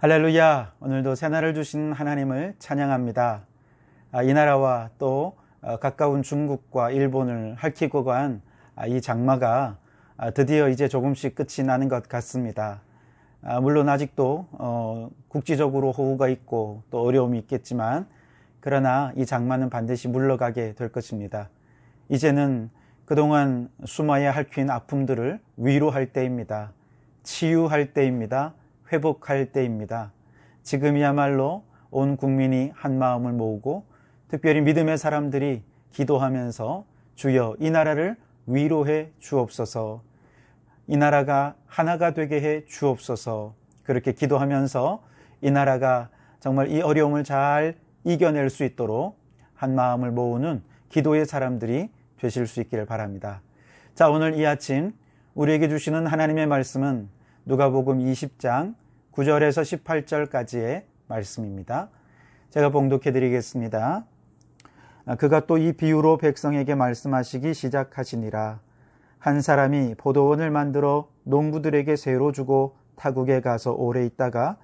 할렐루야. 오늘도 새날을 주신 하나님을 찬양합니다. 이 나라와 또 가까운 중국과 일본을 핥히고 간 이 장마가 드디어 이제 조금씩 끝이 나는 것 같습니다. 물론 아직도 국지적으로 호우가 있고 또 어려움이 있겠지만 그러나 이 장마는 반드시 물러가게 될 것입니다. 이제는 그동안 숨어야 핥힌 아픔들을 위로할 때입니다. 치유할 때입니다. 회복할 때입니다. 지금이야말로 온 국민이 한 마음을 모으고 특별히 믿음의 사람들이 기도하면서 주여 이 나라를 위로해 주옵소서, 이 나라가 하나가 되게 해 주옵소서, 그렇게 기도하면서 이 나라가 정말 이 어려움을 잘 이겨낼 수 있도록 한 마음을 모으는 기도의 사람들이 되실 수 있기를 바랍니다. 자, 오늘 이 아침 우리에게 주시는 하나님의 말씀은 누가복음 20장 9절에서 18절까지의 말씀입니다. 제가 봉독해 드리겠습니다. 그가 또 이 비유로 백성에게 말씀하시기 시작하시니라. 한 사람이 포도원을 만들어 농부들에게 새로 주고 타국에 가서 오래 있다가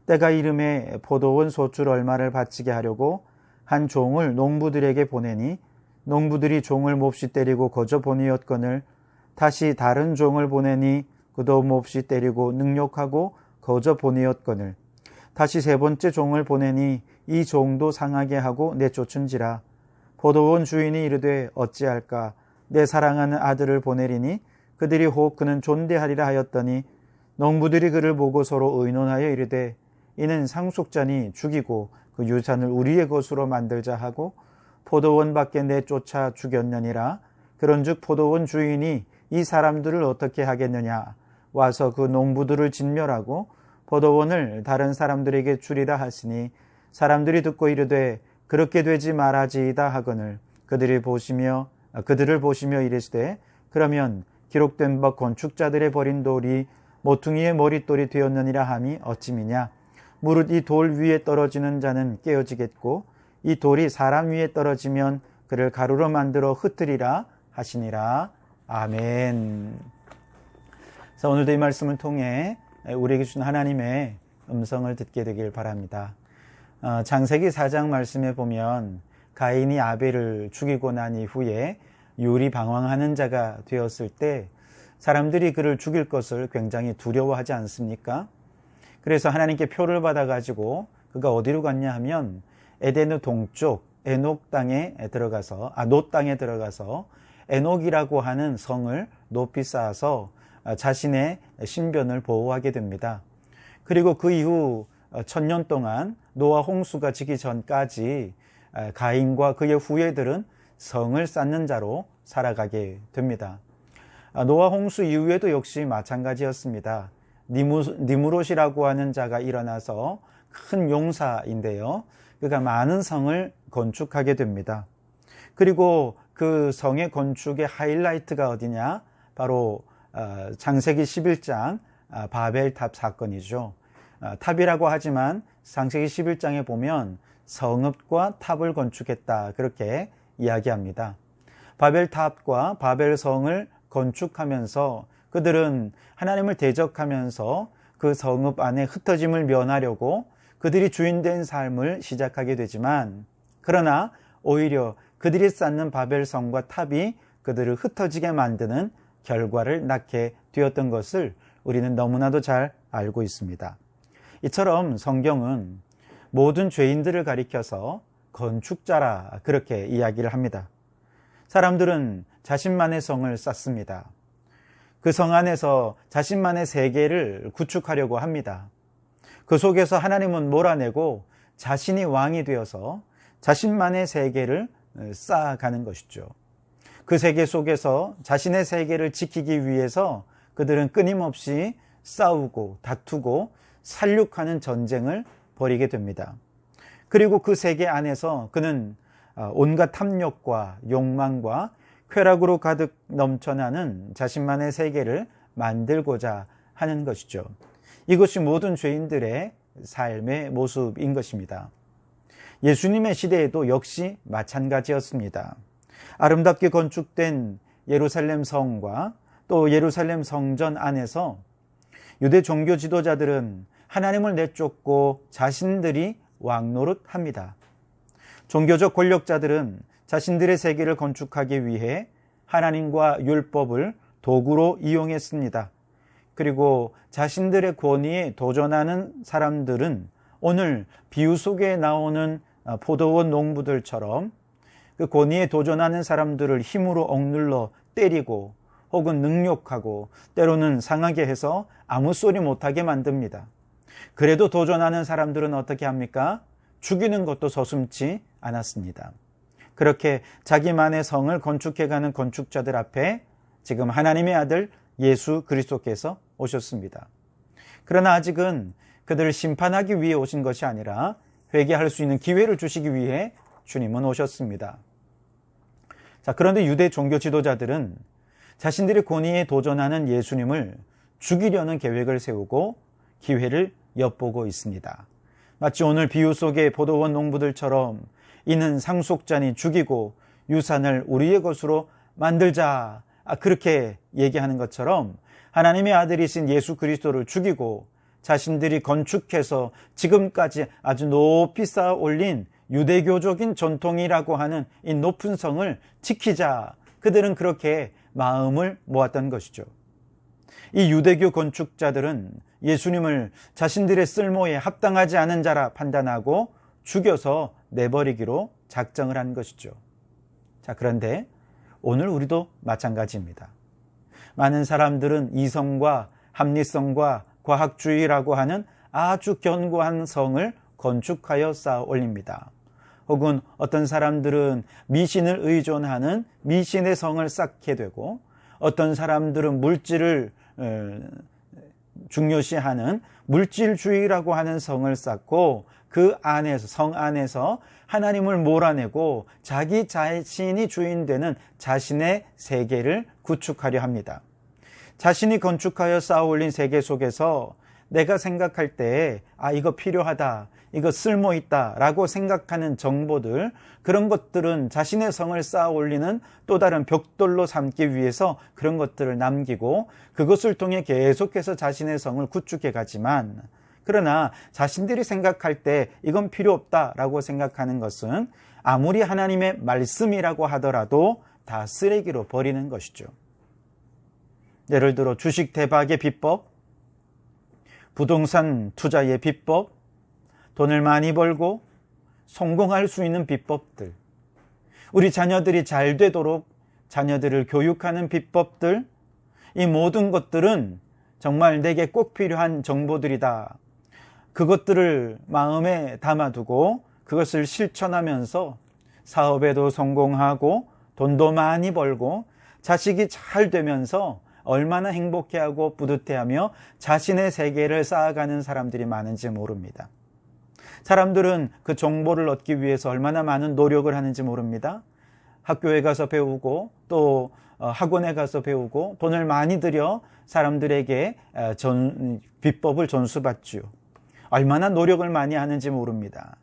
때가 이름에 포도원 소출 얼마를 바치게 하려고 한 종을 농부들에게 보내니 농부들이 종을 몹시 때리고 거저 보내었거늘 다시 다른 종을 보내니 그도 몹시 때리고 능욕하고 거저 보내었거늘 다시 세 번째 종을 보내니 이 종도 상하게 하고 내쫓은지라. 포도원 주인이 이르되 어찌할까? 내 사랑하는 아들을 보내리니 그들이 혹 그는 존대하리라 하였더니 농부들이 그를 보고 서로 의논하여 이르되 이는 상속자니 죽이고 그 유산을 우리의 것으로 만들자 하고 포도원 밖에 내쫓아 죽였느니라. 그런즉 포도원 주인이 이 사람들을 어떻게 하겠느냐? 와서 그 농부들을 진멸하고 포도원을 다른 사람들에게 주리라 하시니 사람들이 듣고 이르되 그렇게 되지 말아지이다 하거늘 그들을 보시며 이르시되 그러면 기록된 바 건축자들의 버린 돌이 모퉁이의 머릿돌이 되었느니라 함이 어찌미냐. 무릇 이 돌 위에 떨어지는 자는 깨어지겠고 이 돌이 사람 위에 떨어지면 그를 가루로 만들어 흩으리라 하시니라. 아멘. 자, 오늘도 이 말씀을 통해 우리에게 주신 하나님의 음성을 듣게 되길 바랍니다. 창세기 4장 말씀에 보면 가인이 아벨을 죽이고 난 이후에 요리 방황하는 자가 되었을 때 사람들이 그를 죽일 것을 굉장히 두려워하지 않습니까? 그래서 하나님께 표를 받아가지고 그가 어디로 갔냐 하면 에덴의 동쪽 에녹 땅에 들어가서 놋 땅에 들어가서 에녹이라고 하는 성을 높이 쌓아서 자신의 신변을 보호하게 됩니다. 그리고 그 이후 1000년 동안 노아 홍수가 지기 전까지 가인과 그의 후예들은 성을 쌓는 자로 살아가게 됩니다. 노아 홍수 이후에도 역시 마찬가지였습니다. 니무롯이라고 하는 자가 일어나서 큰 용사인데요. 그가 많은 성을 건축하게 됩니다. 그리고 그 성의 건축의 하이라이트가 어디냐? 바로 창세기 11장 바벨탑 사건이죠. 탑이라고 하지만 창세기 11장에 보면 성읍과 탑을 건축했다, 그렇게 이야기합니다. 바벨탑과 바벨성을 건축하면서 그들은 하나님을 대적하면서 그 성읍 안에 흩어짐을 면하려고 그들이 주인된 삶을 시작하게 되지만 그러나 오히려 그들이 쌓는 바벨성과 탑이 그들을 흩어지게 만드는 결과를 낳게 되었던 것을 우리는 너무나도 잘 알고 있습니다. 이처럼 성경은 모든 죄인들을 가리켜서 건축자라 그렇게 이야기를 합니다. 사람들은 자신만의 성을 쌓습니다. 그 성 안에서 자신만의 세계를 구축하려고 합니다. 그 속에서 하나님은 몰아내고 자신이 왕이 되어서 자신만의 세계를 쌓아가는 것이죠. 그 세계 속에서 자신의 세계를 지키기 위해서 그들은 끊임없이 싸우고 다투고 살육하는 전쟁을 벌이게 됩니다. 그리고 그 세계 안에서 그는 온갖 탐욕과 욕망과 쾌락으로 가득 넘쳐나는 자신만의 세계를 만들고자 하는 것이죠. 이것이 모든 죄인들의 삶의 모습인 것입니다. 예수님의 시대에도 역시 마찬가지였습니다. 아름답게 건축된 예루살렘 성과 또 예루살렘 성전 안에서 유대 종교 지도자들은 하나님을 내쫓고 자신들이 왕노릇합니다. 종교적 권력자들은 자신들의 세계를 건축하기 위해 하나님과 율법을 도구로 이용했습니다. 그리고 자신들의 권위에 도전하는 사람들은 오늘 비유 속에 나오는 포도원 농부들처럼 그 권위에 도전하는 사람들을 힘으로 억눌러 때리고 혹은 능욕하고 때로는 상하게 해서 아무 소리 못하게 만듭니다. 그래도 도전하는 사람들은 어떻게 합니까? 죽이는 것도 서슴지 않았습니다. 그렇게 자기만의 성을 건축해가는 건축자들 앞에 지금 하나님의 아들 예수 그리스도께서 오셨습니다. 그러나 아직은 그들을 심판하기 위해 오신 것이 아니라 회개할 수 있는 기회를 주시기 위해 주님은 오셨습니다. 자, 그런데 유대 종교 지도자들은 자신들의 권위에 도전하는 예수님을 죽이려는 계획을 세우고 기회를 엿보고 있습니다. 마치 오늘 비유 속의 포도원 농부들처럼 이는 상속자니 죽이고 유산을 우리의 것으로 만들자, 그렇게 얘기하는 것처럼 하나님의 아들이신 예수 그리스도를 죽이고 자신들이 건축해서 지금까지 아주 높이 쌓아 올린 유대교적인 전통이라고 하는 이 높은 성을 지키자, 그들은 그렇게 마음을 모았던 것이죠. 이 유대교 건축자들은 예수님을 자신들의 쓸모에 합당하지 않은 자라 판단하고 죽여서 내버리기로 작정을 한 것이죠. 자, 그런데 오늘 우리도 마찬가지입니다. 많은 사람들은 이성과 합리성과 과학주의라고 하는 아주 견고한 성을 건축하여 쌓아 올립니다. 혹은 어떤 사람들은 미신을 의존하는 미신의 성을 쌓게 되고, 어떤 사람들은 물질을 중요시하는 물질주의라고 하는 성을 쌓고 그 안에서, 성 안에서 하나님을 몰아내고 자기 자신이 주인 되는 자신의 세계를 구축하려 합니다. 자신이 건축하여 쌓아 올린 세계 속에서 내가 생각할 때 이거 필요하다, 이거 쓸모있다 라고 생각하는 정보들, 그런 것들은 자신의 성을 쌓아 올리는 또 다른 벽돌로 삼기 위해서 그런 것들을 남기고 그것을 통해 계속해서 자신의 성을 구축해 가지만, 그러나 자신들이 생각할 때 이건 필요 없다라고 생각하는 것은 아무리 하나님의 말씀이라고 하더라도 다 쓰레기로 버리는 것이죠. 예를 들어 주식 대박의 비법, 부동산 투자의 비법, 돈을 많이 벌고 성공할 수 있는 비법들, 우리 자녀들이 잘 되도록 자녀들을 교육하는 비법들, 이 모든 것들은 정말 내게 꼭 필요한 정보들이다. 그것들을 마음에 담아두고 그것을 실천하면서 사업에도 성공하고 돈도 많이 벌고 자식이 잘 되면서 얼마나 행복해하고 뿌듯해하며 자신의 세계를 쌓아가는 사람들이 많은지 모릅니다. 사람들은 그 정보를 얻기 위해서 얼마나 많은 노력을 하는지 모릅니다. 학교에 가서 배우고 또 학원에 가서 배우고 돈을 많이 들여 사람들에게 비법을 전수받지요. 얼마나 노력을 많이 하는지 모릅니다.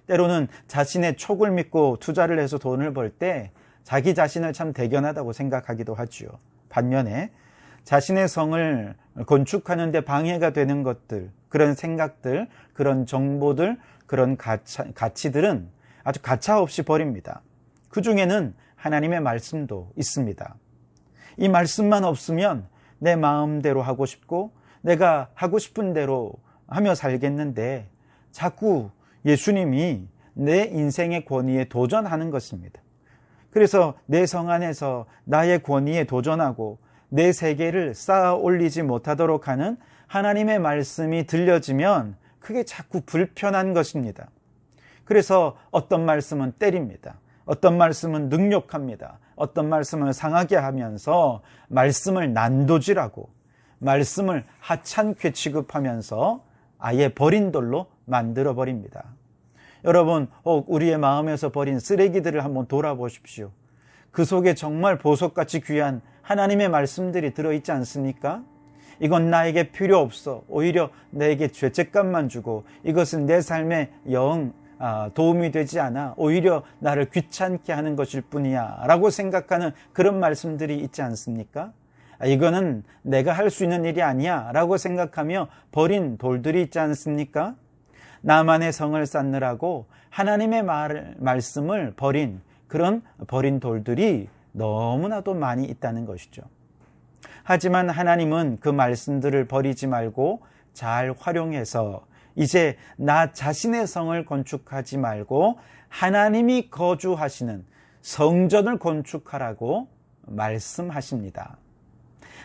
때로는 자신의 촉을 믿고 투자를 해서 돈을 벌 때 자기 자신을 참 대견하다고 생각하기도 하지요. 반면에 자신의 성을 건축하는 데 방해가 되는 것들, 그런 생각들, 그런 정보들, 그런 가치들은 아주 가차없이 버립니다. 그 중에는 하나님의 말씀도 있습니다. 이 말씀만 없으면 내 마음대로 하고 싶고 내가 하고 싶은 대로 하며 살겠는데 자꾸 예수님이 내 인생의 권위에 도전하는 것입니다. 그래서 내 성 안에서 나의 권위에 도전하고 내 세계를 쌓아 올리지 못하도록 하는 하나님의 말씀이 들려지면 그게 자꾸 불편한 것입니다. 그래서 어떤 말씀은 때립니다. 어떤 말씀은 능욕합니다. 어떤 말씀은 상하게 하면서 말씀을 난도질하고 말씀을 하찮게 취급하면서 아예 버린 돌로 만들어 버립니다. 여러분, 우리의 마음에서 버린 쓰레기들을 한번 돌아보십시오. 그 속에 정말 보석같이 귀한 하나님의 말씀들이 들어있지 않습니까? 이건 나에게 필요 없어. 오히려 내게 죄책감만 주고 이것은 내 삶에 영 도움이 되지 않아. 오히려 나를 귀찮게 하는 것일 뿐이야 라고 생각하는 그런 말씀들이 있지 않습니까? 이거는 내가 할 수 있는 일이 아니야 라고 생각하며 버린 돌들이 있지 않습니까? 나만의 성을 쌓느라고 하나님의 말씀을 버린 그런 버린 돌들이 너무나도 많이 있다는 것이죠. 하지만 하나님은 그 말씀들을 버리지 말고 잘 활용해서 이제 나 자신의 성을 건축하지 말고 하나님이 거주하시는 성전을 건축하라고 말씀하십니다.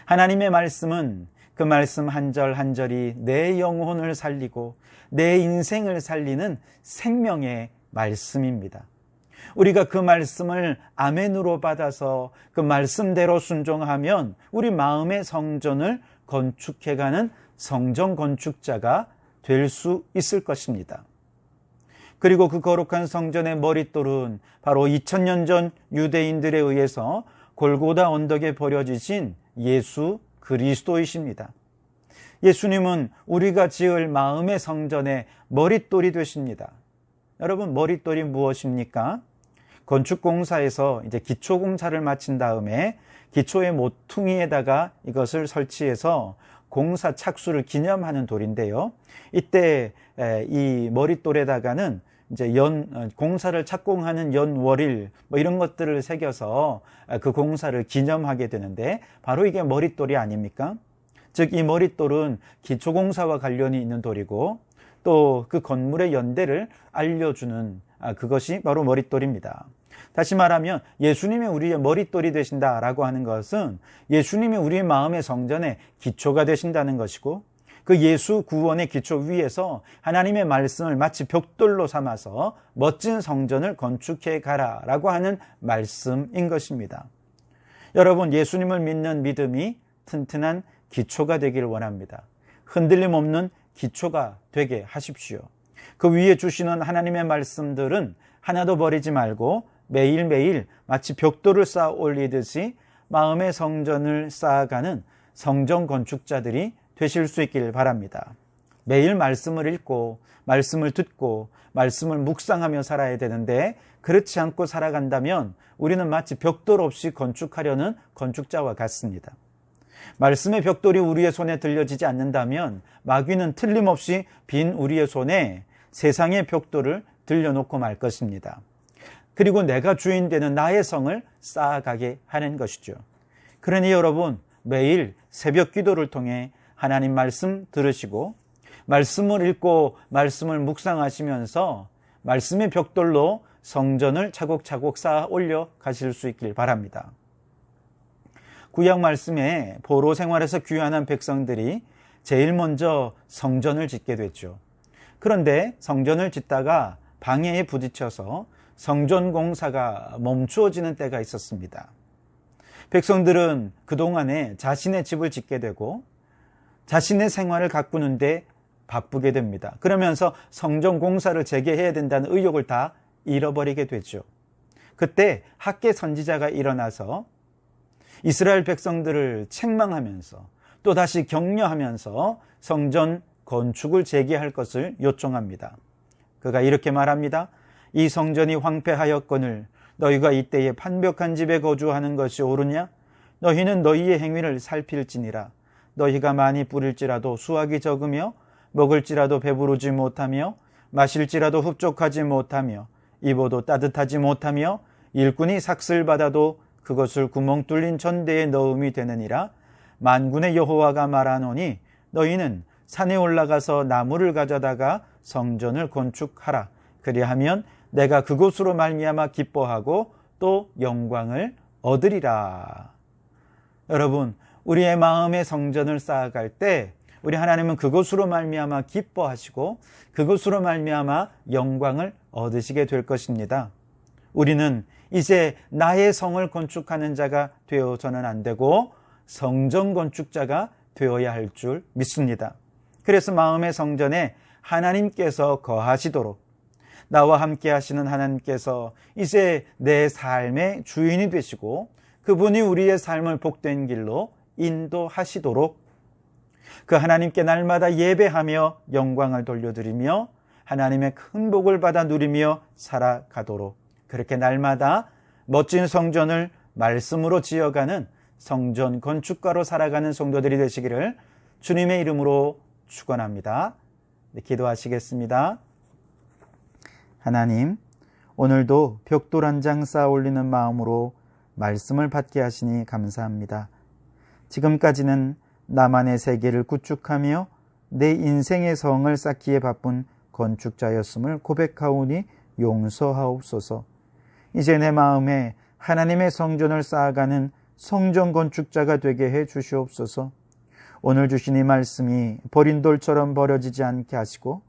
하나님의 말씀은 그 말씀 한 절 한 절이 내 영혼을 살리고 내 인생을 살리는 생명의 말씀입니다. 우리가 그 말씀을 아멘으로 받아서 그 말씀대로 순종하면 우리 마음의 성전을 건축해가는 성전 건축자가 될 수 있을 것입니다. 그리고 그 거룩한 성전의 머릿돌은 바로 2000년 전 유대인들에 의해서 골고다 언덕에 버려지신 예수 그리스도이십니다. 예수님은 우리가 지을 마음의 성전의 머릿돌이 되십니다. 여러분, 머릿돌이 무엇입니까? 건축공사에서 이제 기초공사를 마친 다음에 기초의 모퉁이에다가 이것을 설치해서 공사 착수를 기념하는 돌인데요. 이때 이 머릿돌에다가는 이제 공사를 착공하는 연월일 이런 것들을 새겨서 그 공사를 기념하게 되는데 바로 이게 머릿돌이 아닙니까? 즉 이 머릿돌은 기초공사와 관련이 있는 돌이고 또 그 건물의 연대를 알려주는 그것이 바로 머릿돌입니다. 다시 말하면 예수님이 우리의 머릿돌이 되신다라고 하는 것은 예수님이 우리의 마음의 성전의 기초가 되신다는 것이고 그 예수 구원의 기초 위에서 하나님의 말씀을 마치 벽돌로 삼아서 멋진 성전을 건축해 가라라고 하는 말씀인 것입니다. 여러분, 예수님을 믿는 믿음이 튼튼한 기초가 되기를 원합니다. 흔들림 없는 기초가 되게 하십시오. 그 위에 주시는 하나님의 말씀들은 하나도 버리지 말고 매일매일 마치 벽돌을 쌓아 올리듯이 마음의 성전을 쌓아가는 성전 건축자들이 되실 수 있길 바랍니다. 매일 말씀을 읽고 말씀을 듣고 말씀을 묵상하며 살아야 되는데 그렇지 않고 살아간다면 우리는 마치 벽돌 없이 건축하려는 건축자와 같습니다. 말씀의 벽돌이 우리의 손에 들려지지 않는다면 마귀는 틀림없이 빈 우리의 손에 세상의 벽돌을 들려놓고 말 것입니다. 그리고 내가 주인 되는 나의 성을 쌓아가게 하는 것이죠. 그러니 여러분, 매일 새벽 기도를 통해 하나님 말씀 들으시고 말씀을 읽고 말씀을 묵상하시면서 말씀의 벽돌로 성전을 차곡차곡 쌓아 올려 가실 수 있길 바랍니다. 구약 말씀에 포로 생활에서 귀환한 백성들이 제일 먼저 성전을 짓게 됐죠. 그런데 성전을 짓다가 방해에 부딪혀서 성전 공사가 멈추어지는 때가 있었습니다. 백성들은 그동안에 자신의 집을 짓게 되고 자신의 생활을 가꾸는데 바쁘게 됩니다. 그러면서 성전 공사를 재개해야 된다는 의욕을 다 잃어버리게 되죠. 그때 학개 선지자가 일어나서 이스라엘 백성들을 책망하면서 또다시 격려하면서 성전 건축을 재개할 것을 요청합니다. 그가 이렇게 말합니다. 이 성전이 황폐하였거늘 너희가 이때에 판벽한 집에 거주하는 것이 옳으냐? 너희는 너희의 행위를 살필지니라. 너희가 많이 뿌릴지라도 수확이 적으며 먹을지라도 배부르지 못하며 마실지라도 흡족하지 못하며 입어도 따뜻하지 못하며 일꾼이 삭슬 받아도 그것을 구멍 뚫린 전대에 넣음이 되느니라. 만군의 여호와가 말하노니 너희는 산에 올라가서 나무를 가져다가 성전을 건축하라. 그리하면 내가 그곳으로 말미암아 기뻐하고 또 영광을 얻으리라. 여러분, 우리의 마음의 성전을 쌓아갈 때 우리 하나님은 그곳으로 말미암아 기뻐하시고 그곳으로 말미암아 영광을 얻으시게 될 것입니다. 우리는 이제 나의 성을 건축하는 자가 되어서는 안 되고 성전 건축자가 되어야 할 줄 믿습니다. 그래서 마음의 성전에 하나님께서 거하시도록 나와 함께 하시는 하나님께서 이제 내 삶의 주인이 되시고 그분이 우리의 삶을 복된 길로 인도하시도록 그 하나님께 날마다 예배하며 영광을 돌려드리며 하나님의 큰 복을 받아 누리며 살아가도록 그렇게 날마다 멋진 성전을 말씀으로 지어가는 성전 건축가로 살아가는 성도들이 되시기를 주님의 이름으로 축원합니다. 네, 기도하시겠습니다. 하나님, 오늘도 벽돌 한 장 쌓아 올리는 마음으로 말씀을 받게 하시니 감사합니다. 지금까지는 나만의 세계를 구축하며 내 인생의 성을 쌓기에 바쁜 건축자였음을 고백하오니 용서하옵소서. 이제 내 마음에 하나님의 성전을 쌓아가는 성전 건축자가 되게 해 주시옵소서. 오늘 주신 이 말씀이 버린 돌처럼 버려지지 않게 하시고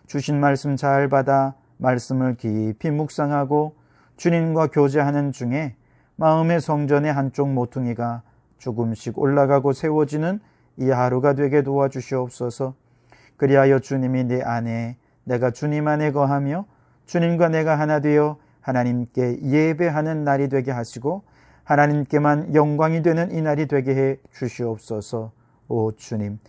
주신 말씀 잘 받아 말씀을 깊이 묵상하고 주님과 교제하는 중에 마음의 성전의 한쪽 모퉁이가 조금씩 올라가고 세워지는 이 하루가 되게 도와주시옵소서. 그리하여 주님이 내 안에, 내가 주님 안에 거하며 주님과 내가 하나 되어 하나님께 예배하는 날이 되게 하시고 하나님께만 영광이 되는 이 날이 되게 해 주시옵소서. 오 주님,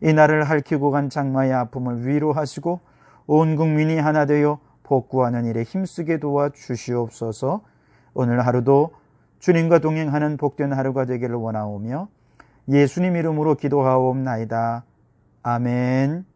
이 날을 핥히고 간 장마의 아픔을 위로하시고 온 국민이 하나 되어 복구하는 일에 힘쓰게 도와주시옵소서. 오늘 하루도 주님과 동행하는 복된 하루가 되기를 원하오며 예수님 이름으로 기도하옵나이다. 아멘.